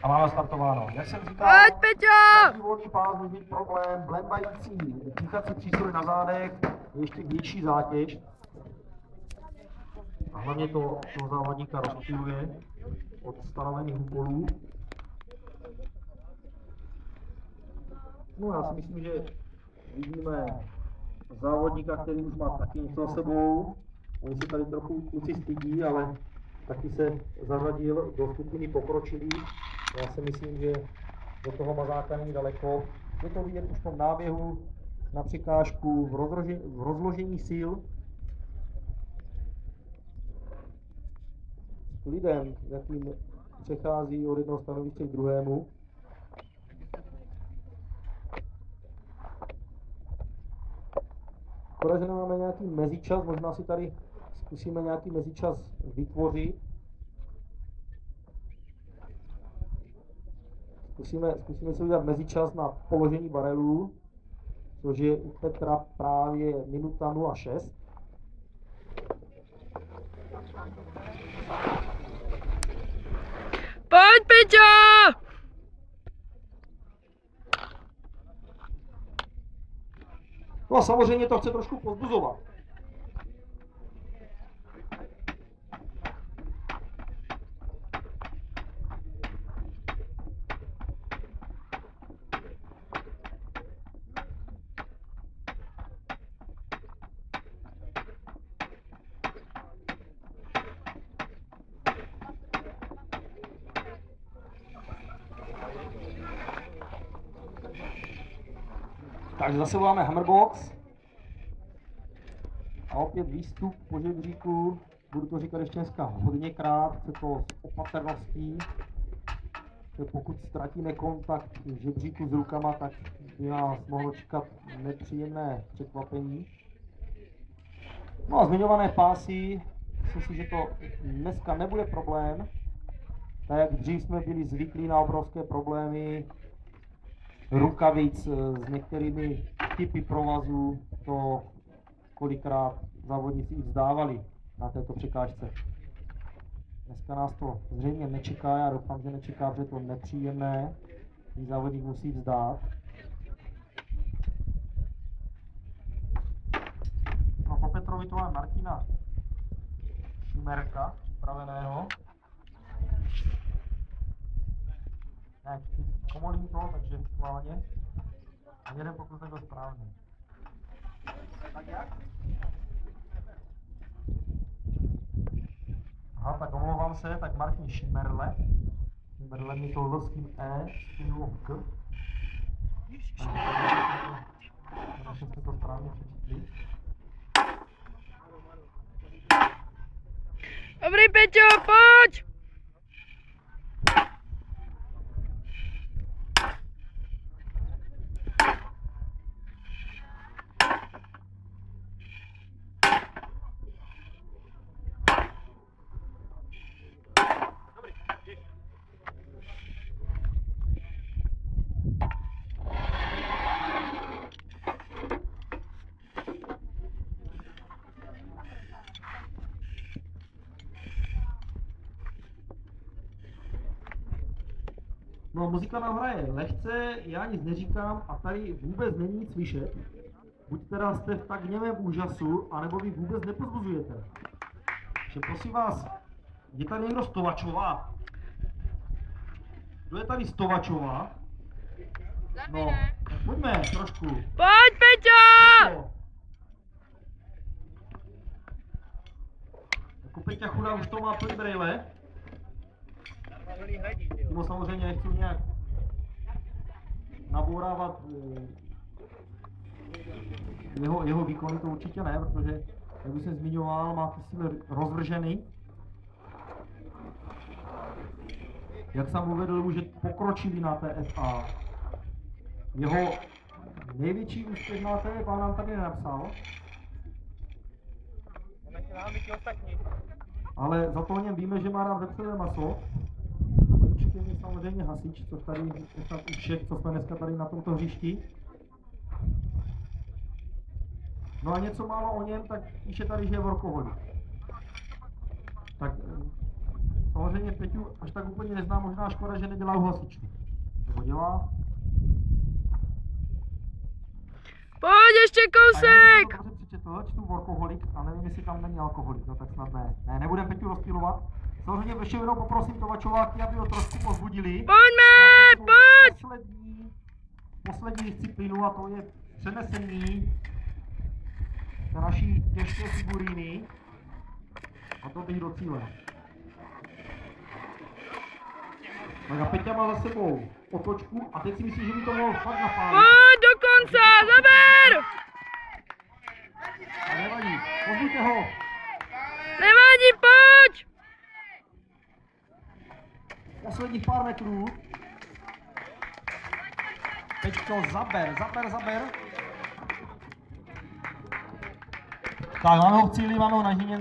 A máme startováno. Jak jsem říkal, Pojď, Peťo! volný pás může být problém, blembající dýchací přístroje na zádech, ještě větší zátěž. A hlavně to závodníka rozptyluje od stanovených úkolů. No já si myslím, že vidíme závodníka, který už má taky něco za sebou. Oni se tady trochu kluci stydí, ale taky se zařadil do skupiny pokročilých. Já si myslím, že do toho mazáka není daleko. Je to vidět už v tom náběhu na překážku, v rozložení sil. S klidem, jakým přechází od jednoho stanoviště k druhému. Škoda, že nemáme nějaký mezičas, možná si tady zkusíme nějaký mezičas vytvořit. Zkusíme si udělat mezičas na položení barelů, což je u Petra právě minuta 06. Pojď, Peťo! No a samozřejmě to chce trošku povzbuzovat. Takže zase máme hammerbox. A opět výstup po žebříku. Budu to říkat ještě dneska hodněkrát, chce to s opatrností. Pokud ztratíme kontakt v žebříku s rukama, tak by nás mohlo čekat nepříjemné překvapení. No a zmiňované pásy, myslím si, že to dneska nebude problém. Tak jak dřív jsme byli zvyklí na obrovské problémy rukavic s některými typy provazů, to kolikrát závodníci i vzdávali na této překážce. Dneska nás to zřejmě nečeká, já doufám, že nečeká, že je to nepříjemné, když závodník musí vzdát. No po Petrovi to máme Martina Šimerka připraveného. Ne, komolím to, takže schválně. A jeden pokus nebyl správný. Tak jak? Aha, tak omlouvám se, tak Martin Šimerle. Šimerle mi to L s tím E, s tím K. Takže jste to správně přečetli. Dobrý, Peťo, pojď! No, muzika nám hraje lehce, já nic neříkám a tady vůbec není nic slyšet. Buď teda jste v tak němém úžasu, anebo vy vůbec nepozbuzujete. Takže prosím vás, je tady někdo z Tovačova? Kdo je tady z Tovačova? No, pojďme trošku. Pojď, Peťo! Jako Peťa chudá už to má plný brejle. No samozřejmě nechci nějak nabourávat jeho výkony, to určitě ne, protože, jak už jsem zmiňoval, má ty síly rozvržený. Jak jsem uvedl, už je pokročilý na TFA. Jeho největší úspěch na TFA nám tady nenapsal. Ale za to o něm víme, že má rád vepřové maso. Koníčkem je samozřejmě hasič, což tady je snad u všech, co jsme dneska tady na tomto hřišti. No a něco málo o něm, tak píše tady, že je workoholik. Tak Samozřejmě Peťu až tak úplně neznám, možná škoda, že nedělá u hasičů. Nebo dělá? Pojď ještě kousek! Dobře přečetl, čtu workoholik a nevím, jestli tam není alkoholik, no tak snad ne. Ne, nebudem Peťu rozptilovat. Samozřejmě ještě jednou poprosím tovačováky, aby ho trošku pozbudili. Pojďme, pojď! Poslední disciplínu a to je přenesení na naší těžké figuríny a to bych do cíle. Tak a Peťa má za sebou otočku a teď si myslím, že by to mohlo fakt napálit. Pojď do konce, zaber! A nevadí, pozbujte ho. Nevadí, pojď! Posledních pár metrů. Peťko, zaber. Tak, máme ho v cíli, máme ho na žině.